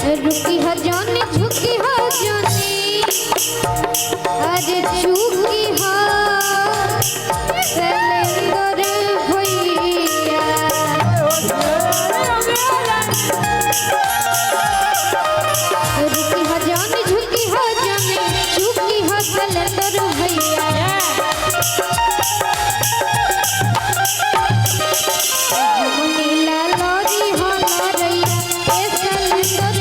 रुकी हो जानी झुकी हो जानी अरे चुकी हो सलेंदर भैया रुकी हो जानी झुकी हो जानी चुकी हो सलेंदर भैया नीला लोरी हो लोरिया ए सलेंदर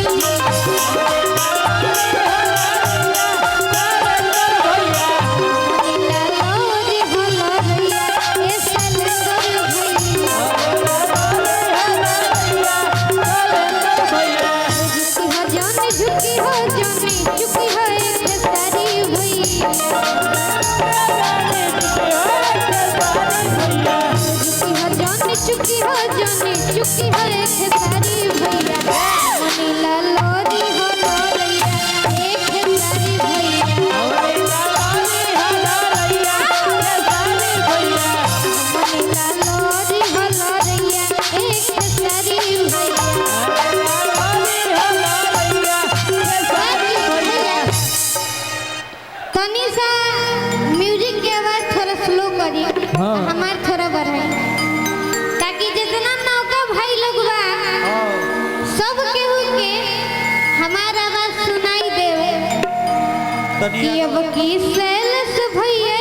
नीला लोरी हो लोरिया ए सलेंदर भैया झुकी हो जानी चुकी हो एक सारी भैया चुकी हो जानी चुकी हो एक सारी भैया नीला लोरी हो लोरिया एक सारी भैया नीला लोरी हो लोरिया एक सारी भैया तनी सा म्यूजिक के आवाज थोड़ा स्लो करिए हमार थोड़ा बढ़ाई ताकि जितना नौका भाई लोग बा सब केहू के हमारा आवाज सुनाई देवे कि अब की सेल्स भैया